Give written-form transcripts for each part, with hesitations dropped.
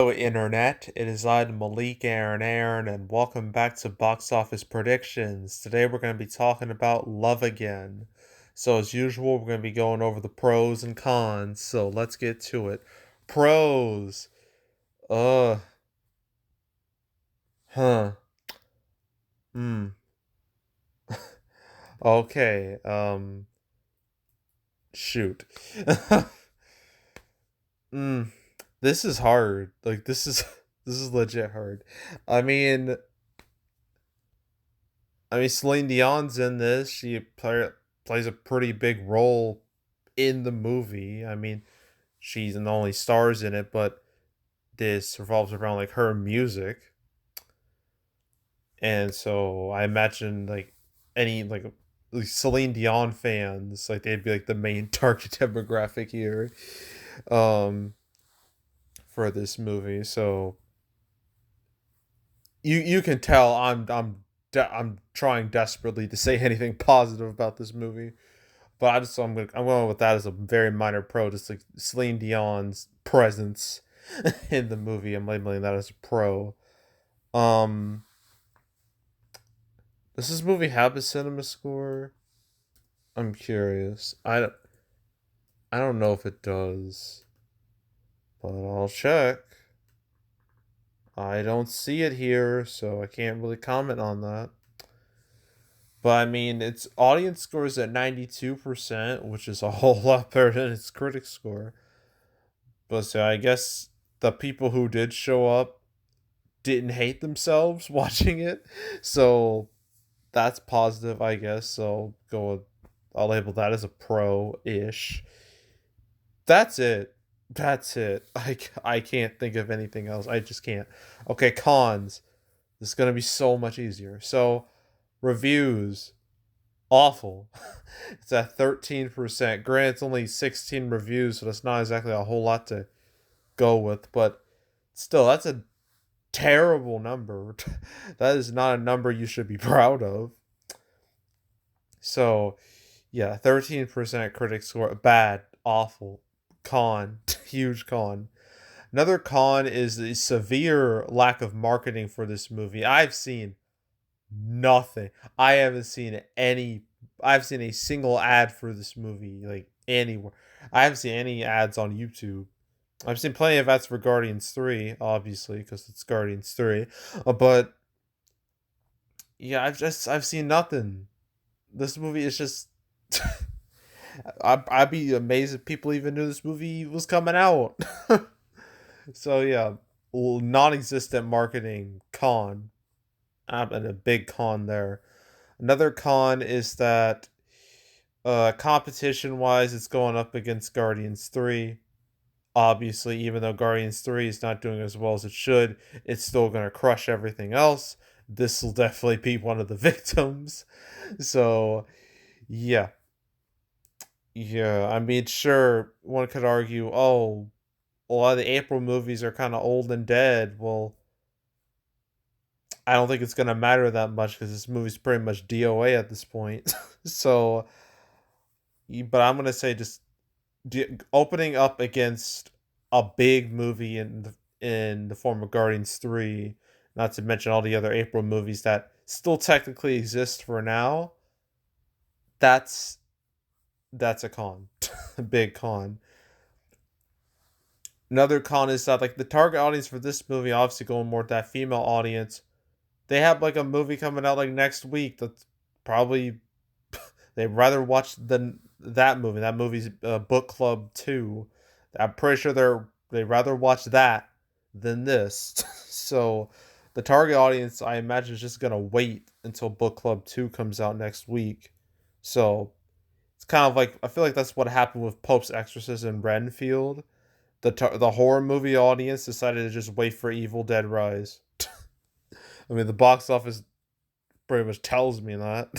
Hello, Internet. It is I, Malik Aaron, and welcome back to Box Office Predictions. Today we're going to be talking about Love Again. So, as usual, we're going to be going over the pros and cons. So, let's get to it. Pros. Uh, huh. Hmm. Okay. Shoot. Hmm. This is hard. Like, this is this is legit hard. I mean, Celine Dion's in this. Plays a pretty big role in the movie. She's not only stars in it, but this revolves around like her music. And so I imagine like any like Celine Dion fans, like they'd be like the main target demographic here um for this movie. So you can tell I'm trying desperately to say anything positive about this movie. But I'm going with that as a very minor pro, just like Celine Dion's presence in the movie. I'm labeling that as a pro. Um, does this movie have a cinema score? I'm curious. I don't know if it does, but I'll check. I don't see it here, so I can't really comment on that. But its audience score is at 92%, which is a whole lot better than its critic score. But so I guess the people who did show up didn't hate themselves watching it. So that's positive, I guess. So I'll label that as a pro ish. That's it. That's it. I can't think of anything else. I just can't. Okay, cons. This is going to be so much easier. So, reviews. Awful. It's at 13%. Granted, it's only 16 reviews, so that's not exactly a whole lot to go with. But still, that's a terrible number. That is not a number you should be proud of. So, yeah, 13% critic score. Bad, awful, con, huge con. Another con is the severe lack of marketing for this movie. I've seen nothing. I haven't seen any. I've seen a single ad for this movie, like anywhere. I haven't seen any ads on YouTube. I've seen plenty of ads for Guardians 3, obviously, because it's Guardians 3. But yeah, I've seen nothing. This movie is just I'd be amazed if people even knew this movie was coming out. So yeah, non-existent marketing con. And a big con there. Another con is that competition wise, it's going up against Guardians 3. Obviously, even though Guardians 3 is not doing as well as it should, it's still going to crush everything else. This will definitely be one of the victims. So, yeah. Yeah, sure, one could argue, oh, a lot of the April movies are kind of old and dead. Well, I don't think it's going to matter that much because this movie's pretty much DOA at this point. So, but I'm going to say just opening up against a big movie in the form of Guardians 3, not to mention all the other April movies that still technically exist for now, that's that's a con. A big con. Another con is that like the target audience for this movie obviously going more to that female audience. They have like a movie coming out like next week that's probably they'd rather watch than that movie. That movie's Book Club 2. I'm pretty sure they'd rather watch that than this. So the target audience I imagine is just going to wait until Book Club 2 comes out next week. So it's kind of like I feel like that's what happened with Pope's Exorcist and Renfield. The horror movie audience decided to just wait for Evil Dead Rise. The box office pretty much tells me that.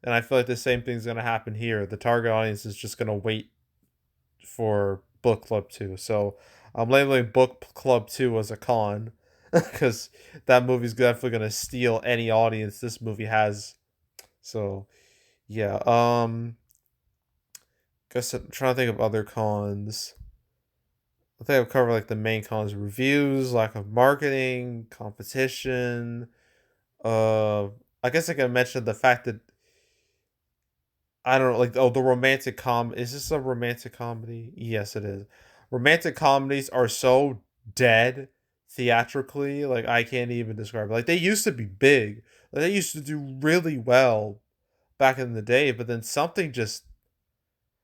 And I feel like the same thing's going to happen here. The target audience is just going to wait for Book Club 2. So I'm labeling Book Club 2 as a con because that movie's definitely going to steal any audience this movie has. So, yeah. Guess I'm trying to think of other cons. I think I've covered like the main cons: reviews, lack of marketing, competition. Uh, I guess I can mention the fact that I don't know, like, oh, the romantic is this a romantic comedy? Yes, it is. Romantic comedies are so dead theatrically, like I can't even describe it. Like they used to be big. Like, they used to do really well back in the day, but then something just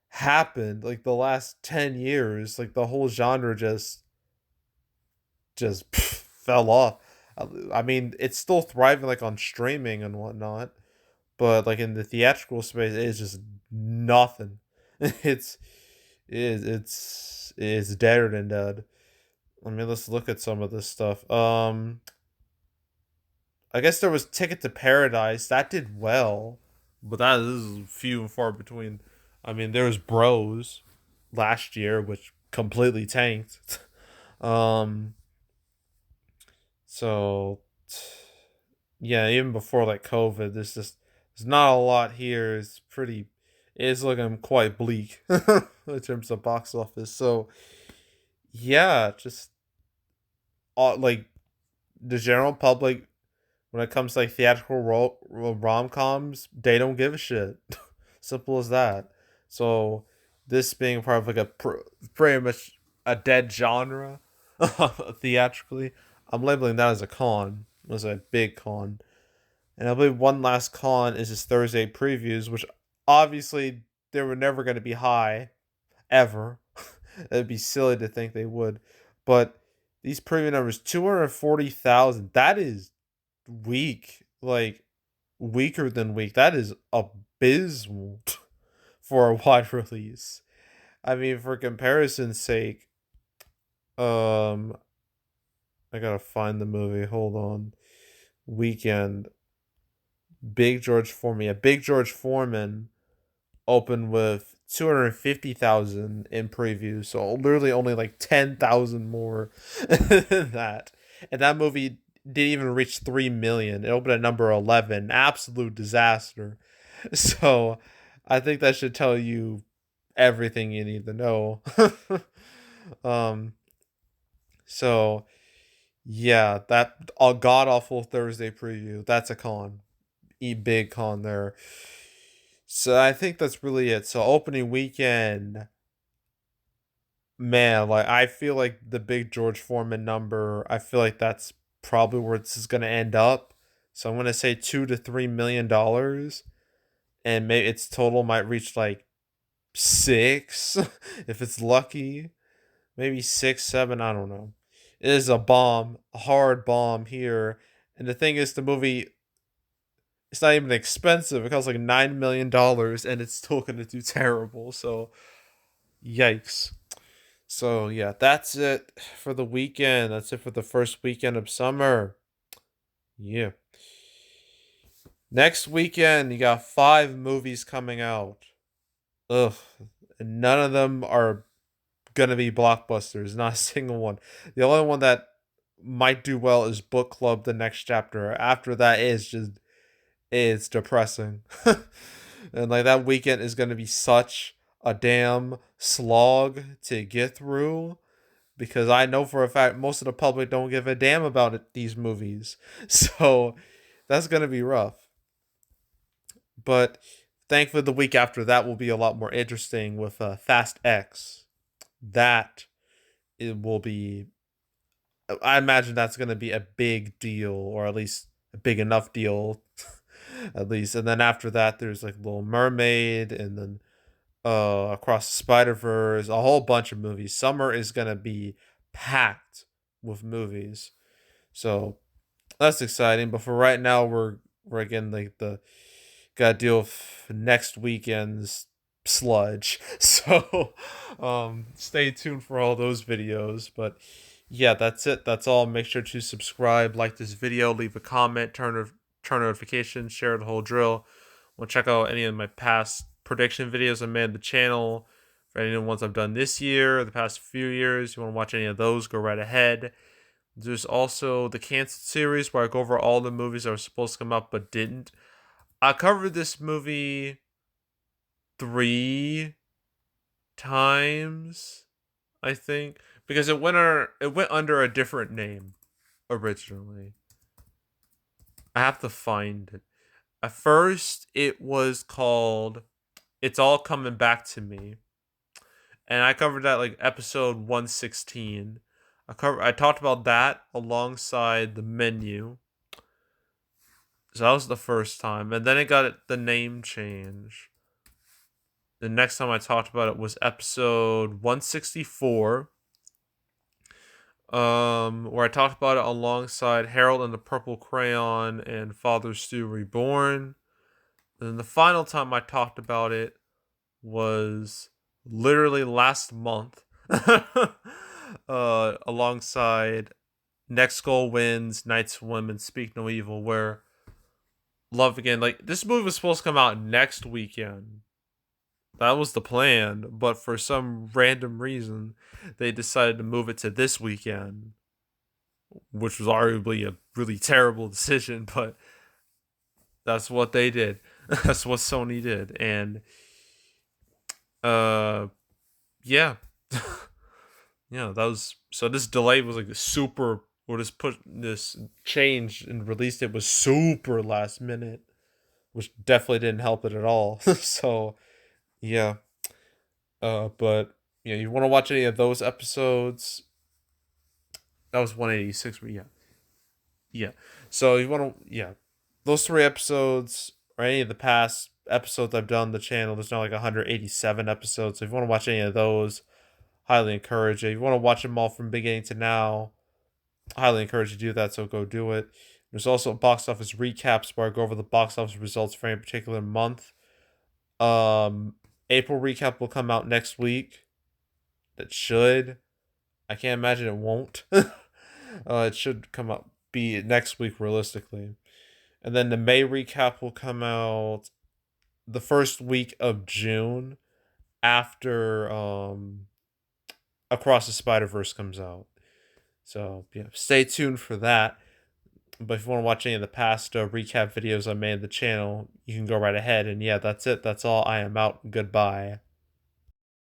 happened like the last 10 years, like the whole genre just fell off. I mean, it's still thriving like on streaming and whatnot, but like in the theatrical space, it's just nothing. It's it's deader than dead. I mean, let's look at some of this stuff. I guess there was Ticket to Paradise that did well, but that is few and far between. I mean, there was Bros last year, which completely tanked. um, so yeah, even before like COVID, there's not a lot here. It's looking quite bleak in terms of box office. So yeah, just like the general public when it comes to like theatrical rom coms, they don't give a shit. Simple as that. So this being part of like pretty much a dead genre theatrically, I'm labeling that as a con. It was a big con. And I believe one last con is his Thursday previews, which obviously they were never going to be high ever. It'd be silly to think they would. But these preview numbers, 240,000, that is weak. Like, weaker than weak. That is abysmal for a wide release. I mean, for comparison's sake, um, I gotta find the movie. Hold on. Weekend. Big George Foreman. Yeah, Big George Foreman opened with 250,000 in previews, so literally only like 10,000 more than that. And that movie didn't even reach 3 million. It opened at number 11. Absolute disaster. So I think that should tell you everything you need to know. um, so yeah, that a god awful Thursday preview. That's a con. Big con there. So I think that's really it. So opening weekend, man, like I feel like the big George Foreman number, I feel like that's probably where this is gonna end up. So I'm gonna say $2 to $3 million, and maybe its total might reach like six if it's lucky. Maybe six, seven, I don't know. It is a bomb, a hard bomb here. And the thing is the movie it's not even expensive. It costs like $9 million and it's still gonna do terrible. So yikes. So yeah, that's it for the weekend. That's it for the first weekend of summer. Yeah. Next weekend, you got 5 movies coming out. Ugh. And none of them are gonna be blockbusters. Not a single one. The only one that might do well is Book Club: The Next Chapter. After that is just it's depressing. And like that weekend is gonna be such a damn slog to get through because I know for a fact most of the public don't give a damn about these movies. So that's going to be rough. But thankfully, the week after that will be a lot more interesting with Fast X. That it will be, I imagine that's going to be a big deal, or at least a big enough deal, at least. And then after that, there's like Little Mermaid, and then Across the Spider Verse, a whole bunch of movies. Summer is gonna be packed with movies, so that's exciting. But for right now, we're again like the gotta deal with next weekend's sludge. So stay tuned for all those videos. But yeah, that's it. That's all. Make sure to subscribe, like this video, leave a comment, turn notifications, share the whole drill. Want to check out any of my past prediction videos I made on the channel. For any of the ones I've done this year, or the past few years, you want to watch any of those, go right ahead. There's also the Canceled series where I go over all the movies that were supposed to come out but didn't. I covered this movie 3 times, I think. because it went under a different name originally. I have to find it. At first, it was called "It's All Coming Back to Me," and I covered that like episode 116. I talked about that alongside the menu. So that was the first time, and then it got the name change. The next time I talked about it was episode 164, where I talked about it alongside Harold and the Purple Crayon and Father Stu Reborn. And then the final time I talked about it was literally last month, alongside Next Goal Wins, Knights of Women, Speak No Evil, where Love Again, like, this movie was supposed to come out next weekend. That was the plan, but for some random reason, they decided to move it to this weekend, which was arguably a really terrible decision, but that's what they did. That's what Sony did. And yeah. Yeah, that was so this delay was like super or this change and release date was super last minute, which definitely didn't help it at all. So yeah. But yeah, you want to watch any of those episodes? That was 186. Yeah, yeah. So you want to those three episodes or any of the past episodes I've done on the channel. There's now like 187 episodes. So if you want to watch any of those, highly encourage it. If you want to watch them all from beginning to now, highly encourage you to do that. So go do it. There's also box office recaps where I go over the box office results for any particular month. April recap will come out next week. That should. I can't imagine it won't. It should come out be next week realistically. And then the May recap will come out the first week of June after Across the Spider-Verse comes out. So yeah, stay tuned for that. But if you want to watch any of the past recap videos I made on the channel, you can go right ahead. And yeah, that's it. That's all. I am out. Goodbye.